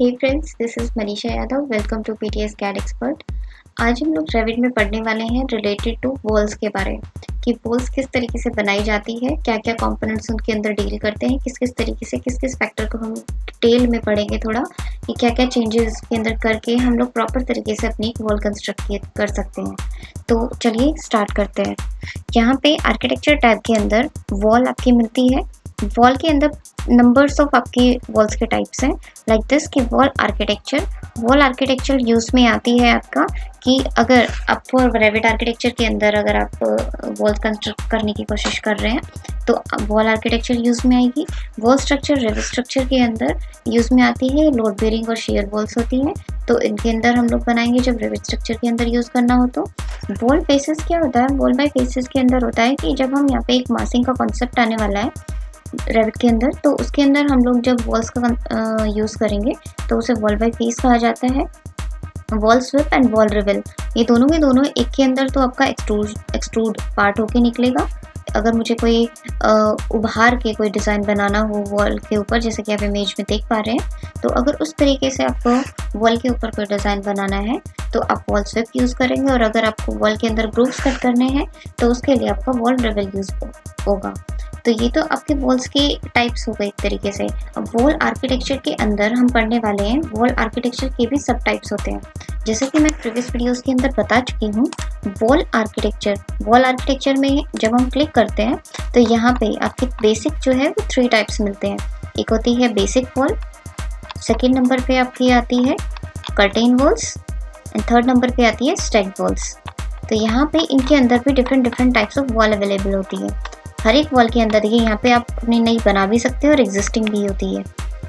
Hey friends, this is Manisha Yadav. Welcome to PTS CAD expert. आज हम लोग रेविट में पढ़ने वाले हैं रिलेटेड टू वॉल्स के बारे कि वॉल्स किस तरीके से बनाई जाती है, क्या क्या कंपोनेंट्स उनके अंदर डील करते हैं, किस किस तरीके से किस किस फैक्टर को हम डिटेल में पढ़ेंगे थोड़ा कि क्या क्या चेंजेस के अंदर करके हम लोग प्रॉपर तरीके से अपनी वॉल कंस्ट्रक्ट कर सकते हैं। तो चलिए स्टार्ट करते हैं। यहाँ पे आर्किटेक्चर टैब के अंदर वॉल आपकी मिलती है। वॉल के अंदर नंबर्स ऑफ आपकी वॉल्स के टाइप्स हैं लाइक दिस कि वॉल आर्किटेक्चर यूज में आती है आपका कि अगर आपको रेविट आर्किटेक्चर के अंदर अगर आप वॉल कंस्ट्रक्ट करने की कोशिश कर रहे हैं तो वॉल आर्किटेक्चर यूज में आएगी। वॉल स्ट्रक्चर रेविट स्ट्रक्चर के अंदर यूज में आती है। लोड बेयरिंग और शेयर वॉल्स होती हैं तो इनके अंदर हम लोग बनाएंगे जब रेविट स्ट्रक्चर के अंदर यूज करना हो। तो वॉल फेसेस क्या होता है? वॉल बाय फेसेस के अंदर होता है कि जब हम यहाँ पे एक मासिंग का कॉन्सेप्ट आने वाला है रेविट के अंदर, तो उसके अंदर हम लोग जब वॉल्स का यूज़ करेंगे तो उसे वॉल बाय फेस कहा जाता है। वॉल स्विप एंड वॉल रिवेल ये दोनों के दोनों एक के अंदर तो आपका एक्सट्रूड पार्ट होके निकलेगा। अगर मुझे कोई उभार के कोई डिज़ाइन बनाना हो वॉल के ऊपर, जैसे कि आप इमेज में देख पा रहे हैं, तो अगर उस तरीके से आपको वॉल के ऊपर कोई डिज़ाइन बनाना है तो आप वॉल स्विप यूज़ करेंगे, और अगर आपको वॉल के अंदर ग्रूव्स कट करने हैं तो उसके लिए आपका वॉल रिवेल यूज़ होगा। तो ये तो आपके वॉल्स के टाइप्स हो गए एक तरीके से। अब वॉल आर्किटेक्चर के अंदर हम पढ़ने वाले हैं वॉल आर्किटेक्चर के भी सब टाइप्स होते हैं। जैसे कि मैं प्रीवियस वीडियोस के अंदर बता चुकी हूँ, वॉल आर्किटेक्चर में जब हम क्लिक करते हैं तो यहाँ पे आपके बेसिक जो है वो 3 टाइप्स मिलते हैं। एक होती है बेसिक वॉल, सेकेंड नंबर पे आपकी आती है curtain walls and third number पे आती है स्टैक्ड वॉल्स। तो यहाँ पे इनके अंदर भी different types of wall available होती है। हर एक वॉल के अंदर देखिए यहाँ पे आप अपनी नई बना भी सकते हैं और एग्जिस्टिंग भी होती है।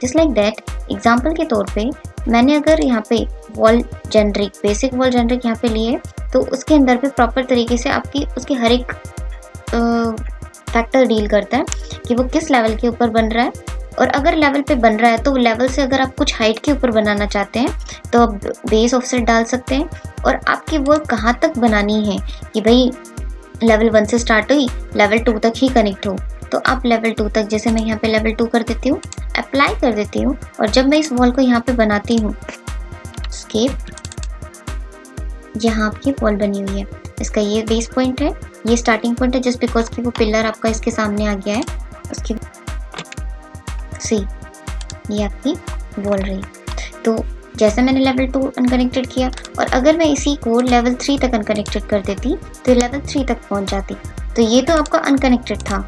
जस्ट लाइक दैट, एग्जाम्पल के तौर पे मैंने अगर यहाँ पे बेसिक वॉल जेनरिक यहाँ पे लिए तो उसके अंदर भी प्रॉपर तरीके से आपकी उसके हर एक फैक्टर डील करता है कि वो किस लेवल के ऊपर बन रहा है, और अगर लेवल पे बन रहा है तो लेवल से अगर आप कुछ हाइट के ऊपर बनाना चाहते हैं तो आप बेस ऑफसेट डाल सकते हैं, और आपकी वॉल कहाँ तक बनानी है कि भाई लेवल 1 से स्टार्ट हुई लेवल 2 तक ही कनेक्ट हो, तो आप लेवल 2 तक, जैसे मैं यहाँ पे लेवल 2 कर देती हूँ, अप्लाई कर देती हूँ, और जब मैं इस वॉल को यहाँ पे बनाती हूँ स्केप, यहाँ आपकी वॉल बनी हुई है। इसका ये बेस पॉइंट है, ये स्टार्टिंग पॉइंट है, जस्ट बिकॉज कि वो पिलर आपका इसके सामने आ गया है। उसकी ये आपकी वॉल रही। तो जैसे मैंने लेवल 2 अनकनेक्टेड किया, और अगर मैं इसी को लेवल 3 तक अनकनेक्टेड कर देती तो लेवल 3 तक पहुंच जाती। तो ये तो आपका अनकनेक्टेड था,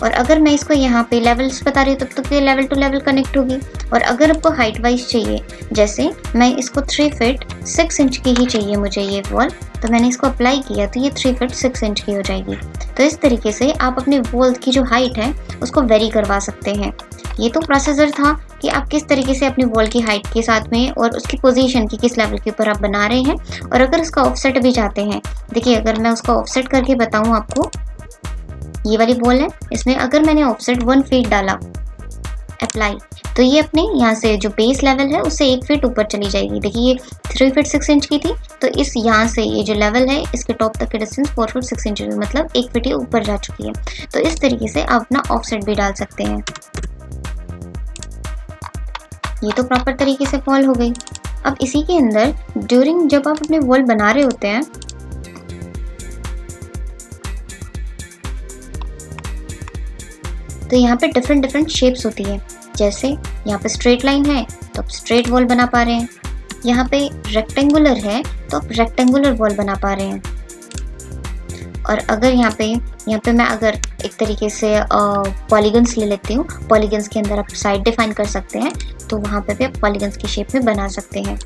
और अगर मैं इसको यहाँ पे लेवल्स बता रही हूँ तब तो ये लेवल टू लेवल कनेक्ट होगी। और अगर आपको हाइट वाइज चाहिए, जैसे मैं इसको 3 फीट 6 इंच की ही चाहिए मुझे ये वॉल, तो मैंने इसको अप्लाई किया तो ये 3 फीट 6 इंच की हो जाएगी। तो इस तरीके से आप अपने वॉल की जो हाइट है उसको वेरी करवा सकते हैं। ये तो प्रोसीजर था कि आप किस तरीके से अपनी वॉल की हाइट के साथ में और उसकी पोजीशन की किस लेवल के ऊपर आप बना रहे हैं, और अगर उसका ऑफसेट भी चाहते हैं। देखिए अगर मैं उसका ऑफसेट करके बताऊं आपको, ये वाली वॉल है, इसमें अगर मैंने ऑफसेट 1 फीट डाला अप्लाई, तो ये अपने यहाँ से जो बेस लेवल है उससे 1 फीट ऊपर चली जाएगी। देखिए ये 3 फीट 6 इंच की थी, तो इस यहाँ से ये जो लेवल है इसके टॉप तक के डिस्टेंस 4 फीट 6 इंच, मतलब 1 फीट ही ऊपर जा चुकी है। तो इस तरीके से आप अपना ऑफसेट भी डाल सकते हैं। ये तो प्रॉपर तरीके से वॉल हो गई। अब इसी के अंदर ड्यूरिंग जब आप अपने वॉल बना रहे होते हैं तो यहाँ पे डिफरेंट शेप्स होती है। जैसे यहाँ पे स्ट्रेट लाइन है तो आप स्ट्रेट वॉल बना पा रहे हैं, यहाँ पे रेक्टेंगुलर है तो आप रेक्टेंगुलर वॉल बना पा रहे हैं, और अगर यहाँ पे मैं अगर एक तरीके से पॉलीगन्स ले लेती हूँ, पॉलीगन्स के अंदर आप साइड डिफाइन कर सकते हैं, तो वहाँ पे भी आप पॉलीगन्स की शेप में बना सकते हैं।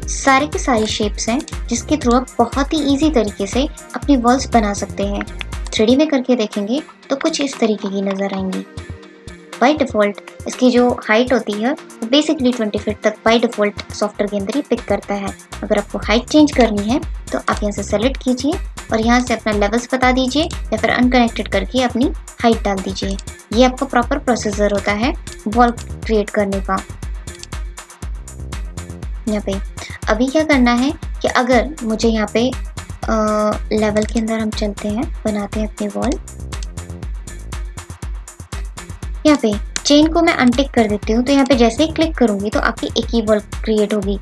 सारे के सारे शेप्स हैं जिसके थ्रू आप बहुत ही ईजी तरीके से अपनी वॉल्स बना सकते हैं। 3D में करके देखेंगे तो कुछ इस तरीके की नज़र आएंगी। बाय डिफ़ॉल्ट इसकी जो हाइट होती है वो बेसिकली 20 फीट तक बाय डिफ़ॉल्ट सॉफ्टवेयर के अंदर ही पिक करता है। अगर आपको हाइट चेंज करनी है तो आप यहाँ से सेलेक्ट कीजिए और यहाँ से अपना लेवल्स बता दीजिए, या फिर अनकनेक्टेड करके अपनी हाइट डाल दीजिए। ये आपका प्रॉपर प्रोसीजर होता है वॉल क्रिएट करने का। यहाँ पे अभी क्या करना है कि अगर मुझे यहाँ पे लेवल के अंदर हम चलते हैं, बनाते हैं अपनी वॉल। यहाँ पे चेन को मैं अनटिक कर देती हूँ, तो यहाँ पे जैसे ही क्लिक करूँगी तो आपकी एक ही वॉल क्रिएट होगी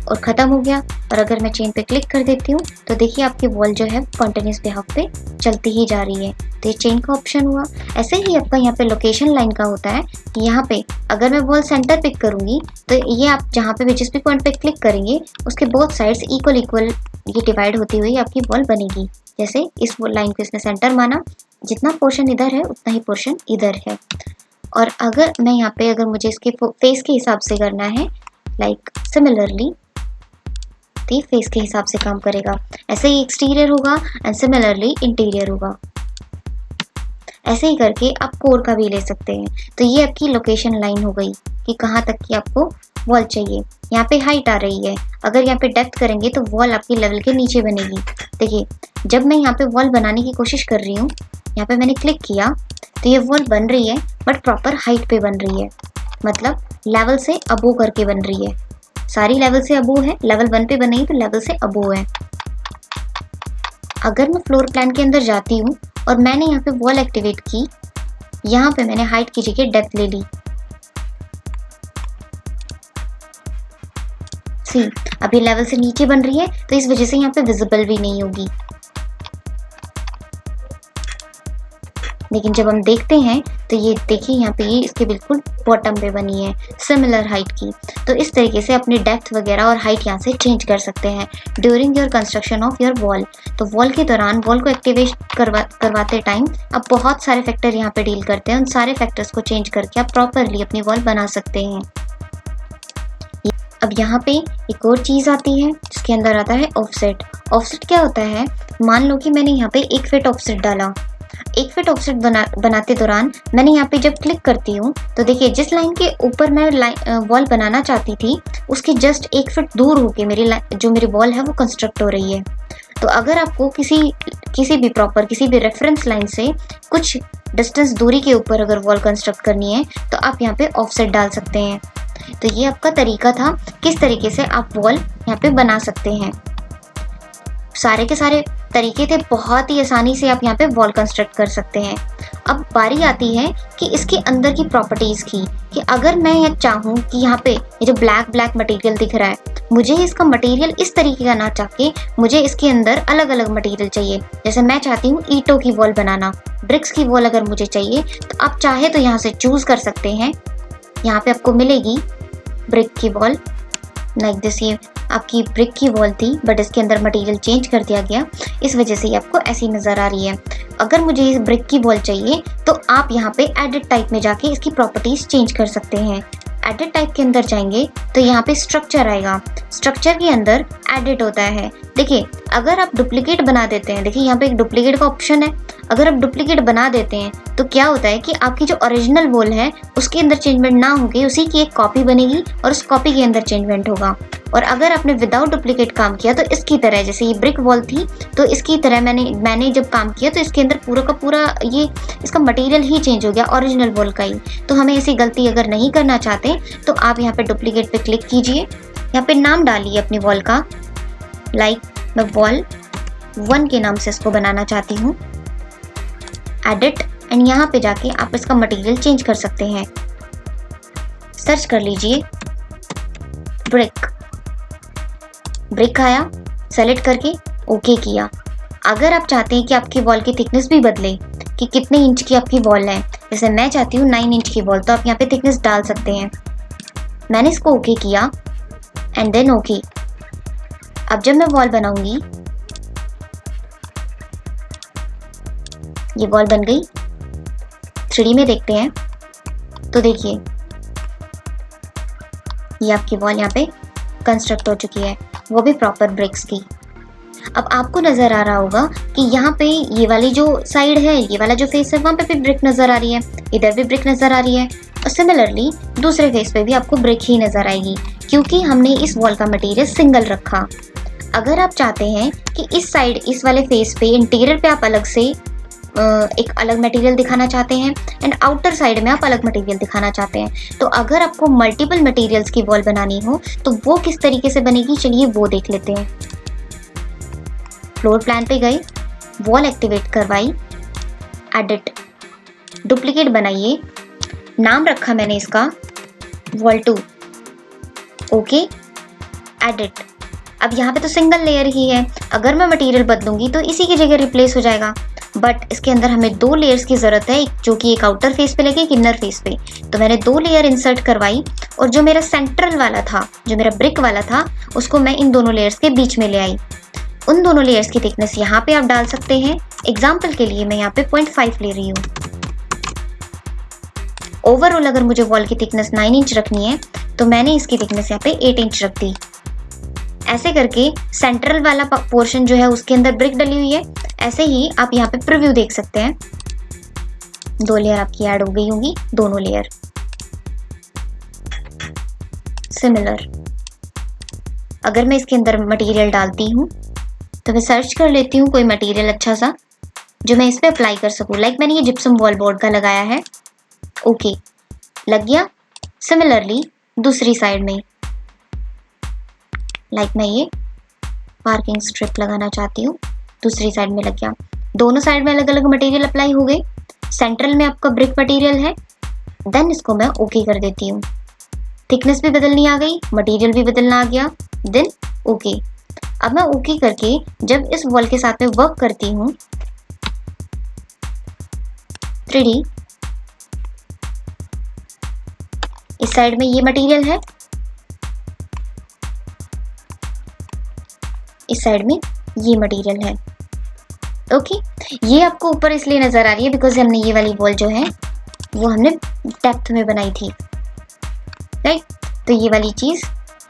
और ख़त्म हो गया। और अगर मैं चेन पे क्लिक कर देती हूँ तो देखिए आपकी वॉल जो है कॉन्टिन्यूस बिहाफ पे चलती ही जा रही है। तो ये चेन का ऑप्शन हुआ। ऐसे ही आपका यहाँ पे लोकेशन लाइन का होता है कि यहाँ पे अगर मैं वॉल सेंटर पिक करूँगी तो ये आप जहाँ पे भी जिस भी पॉइंट पे क्लिक करेंगे उसके बोथ साइड्स इक्वल ये डिवाइड होती हुई आपकी वॉल बनेगी। जैसे इस लाइन को इसने सेंटर माना, जितना पोर्शन इधर है उतना ही पोर्शन इधर है। और अगर मैं यहाँ पे अगर मुझे इसके फेस के हिसाब से करना है, लाइक सिमिलरली, तो ये फेस के हिसाब से काम करेगा। ऐसे ही एक्सटीरियर होगा एंड सिमिलरली इंटीरियर होगा। ऐसे ही करके आप कोर का भी ले सकते हैं। तो ये आपकी लोकेशन लाइन हो गई कि कहाँ तक की आपको वॉल चाहिए। यहाँ पे हाइट आ रही है, अगर यहाँ पे डेप्थ करेंगे तो वॉल आपकी लेवल के नीचे बनेगी। देखिए जब मैं यहाँ पे वॉल बनाने की कोशिश कर रही हूँ, यहाँ पे मैंने क्लिक किया तो ये वॉल बन रही है बट प्रॉपर हाइट पे बन रही है, मतलब लेवल से अबो करके बन रही है। सारी लेवल से अबो है, लेवल 1 पे बनेगी तो लेवल से अबो है। अगर मैं फ्लोर प्लान के अंदर जाती हूँ और मैंने यहाँ पे वॉल एक्टिवेट की, यहाँ पे मैंने हाइट की जगह डेप्थ ले ली। सी अभी लेवल से नीचे बन रही है तो इस वजह से यहाँ पे विजिबल भी नहीं होगी। लेकिन जब हम देखते हैं तो ये देखिए यहाँ पे ये इसके बिल्कुल बॉटम पे बनी है सिमिलर हाइट की। तो इस तरीके से अपनी डेप्थ वगैरह और हाइट यहाँ से चेंज कर सकते हैं during your construction of your wall. तो वॉल के दौरान वॉल को एक्टिवेट करवाते टाइम आप बहुत सारे फैक्टर यहाँ पे डील करते हैं। उन सारे फैक्टर्स को चेंज करके आप प्रॉपरली अपनी वॉल बना सकते हैं। अब यहाँ पे एक और चीज़ आती है जिसके अंदर आता है ऑफसेट। ऑफसेट क्या होता है, मान लो कि मैंने यहाँ पे 1 फीट ऑफसेट डाला। 1 फीट ऑफसेट बनाते दौरान मैंने यहाँ पे जब क्लिक करती हूँ तो देखिए जिस लाइन के ऊपर मैं वॉल बनाना चाहती थी उसके जस्ट 1 फीट दूर होके मेरी वॉल है वो कंस्ट्रक्ट हो रही है। तो अगर आपको किसी भी रेफरेंस लाइन से कुछ डिस्टेंस दूरी के ऊपर अगर वॉल कंस्ट्रक्ट करनी है तो आप यहाँ पे ऑफसेट डाल सकते हैं। तो ये आपका तरीका था किस तरीके से आप वॉल यहाँ पे बना सकते हैं। सारे के सारे तरीके थे, बहुत ही आसानी से आप यहाँ पे वॉल कंस्ट्रक्ट कर सकते हैं। अब बारी आती है कि इसके अंदर की प्रॉपर्टीज़ की, कि अगर मैं ये चाहूँ कि यहाँ पे ये जो ब्लैक मटेरियल दिख रहा है, मुझे इसका मटेरियल इस तरीके का ना चाहे, मुझे इसके अंदर अलग अलग मटेरियल चाहिए। जैसे मैं चाहती हूँ ईंटों की वॉल बनाना, ब्रिक्स की वॉल अगर मुझे चाहिए तो आप चाहे तो यहाँ से चूज़ कर सकते हैं। यहाँ पे आपको मिलेगी ब्रिक की वॉल लाइक दिस। ये आपकी ब्रिक की वॉल थी बट इसके अंदर मटेरियल चेंज कर दिया गया, इस वजह से ये आपको ऐसी नज़र आ रही है। अगर मुझे इस ब्रिक की वॉल चाहिए तो आप यहाँ पे एडिट टाइप में जाके इसकी प्रॉपर्टीज़ चेंज कर सकते हैं। एडिट टाइप के अंदर जाएंगे तो यहाँ पे स्ट्रक्चर आएगा, स्ट्रक्चर के अंदर एडिट होता है। देखिए अगर आप डुप्लीकेट बना देते हैं, देखिए यहाँ पे एक डुप्लीकेट का ऑप्शन है, अगर आप डुप्लीकेट बना देते हैं तो क्या होता है कि आपकी जो ओरिजिनल वॉल है उसके अंदर चेंजमेंट ना होगी, उसी की एक कॉपी बनेगी और उस कॉपी के अंदर चेंजमेंट होगा। और अगर आपने विदाउट डुप्लीकेट काम किया तो इसकी तरह, जैसे ये ब्रिक वॉल थी तो इसकी तरह मैंने जब काम किया तो इसके अंदर पूरा का पूरा ये इसका मटेरियल ही चेंज हो गया ओरिजिनल वॉल का ही। तो हमें ऐसी गलती अगर नहीं करना चाहते तो आप यहाँ पे डुप्लीकेट पे क्लिक कीजिए, यहाँ पे नाम डालिए अपनी वॉल का, लाइक मैं वॉल 1 के नाम से इसको बनाना चाहती हूँ। एडिट एंड यहाँ पे जाके आप इसका मटेरियल चेंज कर सकते हैं। सर्च कर लीजिए ब्रिक आया, सेलेक्ट करके ओके किया। अगर आप चाहते हैं कि आपकी वॉल की थिकनेस भी बदले कि कितने इंच की आपकी वॉल है, जैसे मैं चाहती हूँ 9 इंच की वॉल, तो आप यहाँ पे थिकनेस डाल सकते हैं। मैंने इसको ओके किया एंड देन ओके। अब जब मैं वॉल बनाऊंगी, ये वॉल बन गई। 3D में देखते हैं तो देखिए ये आपकी वॉल यहाँ पे कंस्ट्रक्ट हो चुकी है, वो भी प्रॉपर ब्रिक्स की। अब आपको नज़र आ रहा होगा कि यहाँ पे ये वाली जो साइड है, ये वाला जो फेस है, वहाँ पे भी ब्रिक नज़र आ रही है, इधर भी ब्रिक नज़र आ रही है और सिमिलरली दूसरे फेस पे भी आपको ब्रिक ही नज़र आएगी, क्योंकि हमने इस वॉल का मटेरियल सिंगल रखा। अगर आप चाहते हैं कि इस साइड, इस वाले फेस पे, इंटीरियर पे आप अलग से एक अलग मटेरियल दिखाना चाहते हैं एंड आउटर साइड में आप अलग मटेरियल दिखाना चाहते हैं, तो अगर आपको मल्टीपल मटेरियल्स की वॉल बनानी हो तो वो किस तरीके से बनेगी, चलिए वो देख लेते हैं। फ्लोर प्लान पे गए, वॉल एक्टिवेट करवाई, एडिट, डुप्लीकेट बनाइए, नाम रखा मैंने इसका वॉल 2। Okay, edit. अब यहाँ पे तो सिंगल लेयर ही है, अगर मैं मटेरियल बदलूंगी तो इसी की जगह रिप्लेस हो जाएगा। बट इसके अंदर हमें 2 लेयर्स की ज़रूरत है, जो कि एक आउटर फेस पे लगे, एक इनर फेस पे। तो मैंने 2 लेयर इंसर्ट करवाई और जो मेरा सेंट्रल वाला था, जो मेरा ब्रिक वाला था, उसको मैं इन दोनों लेयर्स के बीच में ले आई। उन दोनों लेयर्स की थिकनेस यहाँ पे आप डाल सकते हैं। एग्जाम्पल के लिए मैं यहाँ पे 0.5 ले रही हूँ। ओवरऑल अगर मुझे वॉल की थिकनेस 9 इंच रखनी है तो मैंने इसकी थिकनेस यहाँ पे 8 इंच रख दी। ऐसे करके सेंट्रल वाला पोर्शन जो है उसके अंदर ब्रिक डली हुई है। ऐसे ही आप यहाँ पे प्रीव्यू देख सकते हैं, 2 लेयर आपकी ऐड हो गई होंगी, दोनों लेयर सिमिलर। अगर मैं इसके अंदर मटेरियल डालती हूँ तो मैं सर्च कर लेती हूँ कोई मटेरियल अच्छा सा जो मैं इस पे अप्लाई कर सकूँ। लाइक मैंने ये जिप्सम वॉल बोर्ड का लगाया है। ओके, लग गया। सिमिलरली दूसरी साइड में लाइक मैं ये पार्किंग स्ट्रिप लगाना चाहती हूँ, दूसरी साइड में लग गया। दोनों साइड में अलग अलग मटेरियल अप्लाई हो गए। सेंट्रल में आपका ब्रिक मटेरियल है। देन इसको मैं ओके कर देती हूँ। थिकनेस भी बदलनी आ गई, मटेरियल भी बदलना आ गया। Then okay. अब मैं ओके करके जब इस वॉल के साथ में वर्क करती हूँ 3D, इस साइड में ये मटेरियल है, इस साइड में ये मटेरियल है। ओके, ये आपको ऊपर इसलिए नजर आ रही है बिकॉज हमने ये वाली वॉल जो है वो हमने डेप्थ में बनाई थी, राइट। तो ये वाली चीज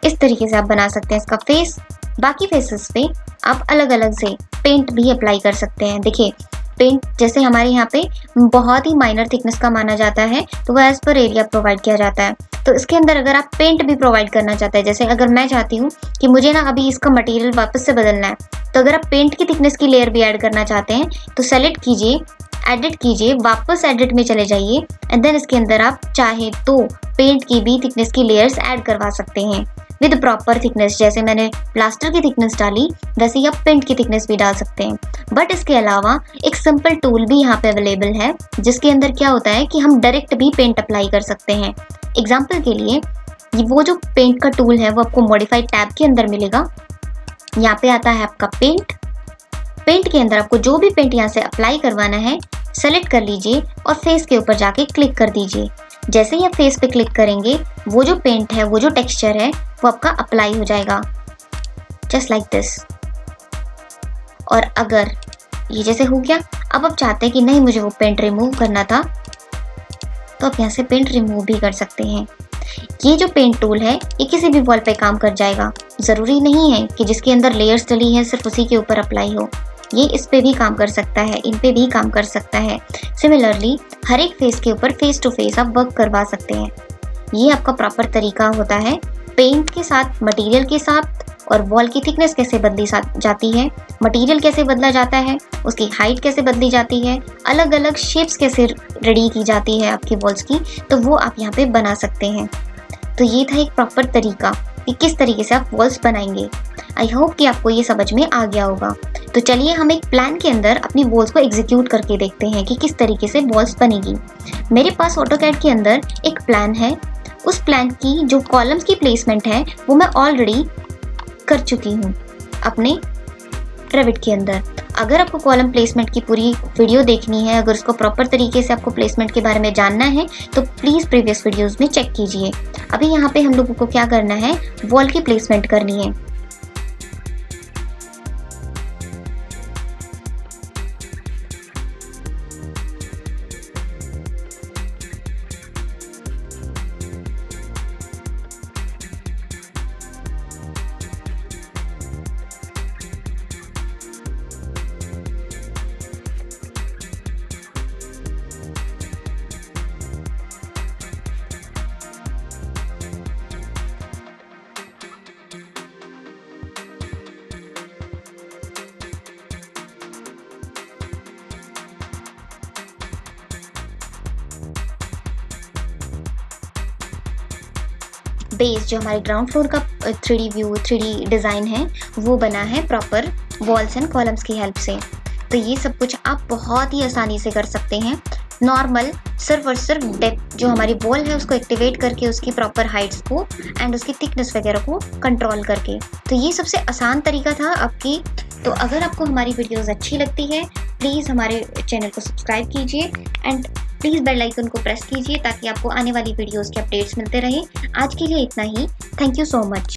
इस तरीके से आप बना सकते हैं इसका फेस। बाकी फेसेस पे आप अलग अलग से पेंट भी अप्लाई कर सकते हैं। देखिए, पेंट जैसे हमारे यहाँ पे बहुत ही माइनर थिकनेस का माना जाता है तो वो एज पर एरिया प्रोवाइड किया जाता है। तो इसके अंदर अगर आप पेंट भी प्रोवाइड करना चाहते हैं, जैसे अगर मैं चाहती हूँ कि मुझे ना अभी इसका मटेरियल वापस से बदलना है, तो अगर आप पेंट की थिकनेस की लेयर भी ऐड करना चाहते हैं तो सेलेक्ट कीजिए, एडिट कीजिए, वापस एडिट में चले जाइए एंड देन इसके अंदर आप चाहे तो पेंट की भी थिकनेस की लेयर्स ऐड करवा सकते हैं विद प्रॉपर थिकनेस। जैसे मैंने प्लास्टर की थिकनेस डाली वैसे ही आप पेंट की थिकनेस भी डाल सकते हैं। बट इसके अलावा एक सिंपल टूल भी यहाँ पे अवेलेबल है जिसके अंदर क्या होता है कि हम डायरेक्ट भी पेंट अप्लाई कर सकते हैं। एग्जाम्पल के लिए वो जो पेंट का टूल है वो आपको मॉडिफाइड टैब के अंदर मिलेगा। यहाँ पे आता है आपका पेंट। पेंट के अंदर आपको जो भी पेंट यहाँ से अप्लाई करवाना है सेलेक्ट कर लीजिए और फेस के ऊपर जाके क्लिक कर दीजिए। जैसे ही आप फेस पे क्लिक करेंगे वो जो पेंट है, वो जो टेक्सचर है वो आपका अप्लाई हो जाएगा जस्ट लाइक दिस। और अगर ये जैसे हो गया, अब आप चाहते हैं कि नहीं मुझे वो पेंट रिमूव करना था तो आप यहाँ से पेंट रिमूव भी कर सकते हैं। ये जो पेंट टूल है ये किसी भी वॉल पे काम कर जाएगा। ज़रूरी नहीं है कि जिसके अंदर लेयर्स डली हैं सिर्फ उसी के ऊपर अप्लाई हो, ये इस पे भी काम कर सकता है, इन पे भी काम कर सकता है। सिमिलरली हर एक फेस के ऊपर फेस टू फेस आप वर्क करवा सकते हैं। ये आपका प्रॉपर तरीका होता है पेंट के साथ, मटेरियल के साथ, और वॉल की थिकनेस कैसे बदली जाती है, मटेरियल कैसे बदला जाता है, उसकी हाइट कैसे बदली जाती है, अलग अलग शेप्स कैसे रेडी की जाती है आपकी वॉल्स की, तो वो आप यहाँ पे बना सकते हैं। तो ये था एक प्रॉपर तरीका कि किस तरीके से आप वॉल्स बनाएंगे। आई होप कि आपको ये समझ में आ गया होगा। तो चलिए हम एक प्लान के अंदर अपनी वॉल्स को एग्जीक्यूट करके देखते हैं कि किस तरीके से वॉल्स बनेगी। मेरे पास ऑटोकैड के अंदर एक प्लान है। उस प्लान की जो कॉलम्स की प्लेसमेंट है वो मैं ऑलरेडी कर चुकी हूँ अपने रेविट के अंदर। अगर आपको कॉलम प्लेसमेंट की पूरी वीडियो देखनी है, अगर उसको प्रॉपर तरीके से आपको प्लेसमेंट के बारे में जानना है तो प्लीज़ प्रीवियस वीडियोस में चेक कीजिए। अभी यहाँ पे हम लोगों को क्या करना है, वॉल की प्लेसमेंट करनी है। बेस जो हमारे ग्राउंड फ्लोर का 3D व्यू, 3D डिज़ाइन है वो बना है प्रॉपर वॉल्स एंड कॉलम्स की हेल्प से। तो ये सब कुछ आप बहुत ही आसानी से कर सकते हैं। नॉर्मल सिर्फ और सिर्फ डेप्थ जो हमारी बॉल है उसको एक्टिवेट करके उसकी प्रॉपर हाइट्स को एंड उसकी थिकनेस वगैरह को कंट्रोल करके। तो ये सबसे आसान तरीका था आपकी। तो अगर आपको हमारी वीडियोस अच्छी लगती है प्लीज़ हमारे चैनल को सब्सक्राइब कीजिए एंड प्लीज़ बेल आइकन को प्रेस कीजिए ताकि आपको आने वाली वीडियोस के अपडेट्स मिलते रहें। आज के लिए इतना ही। Thank you so much.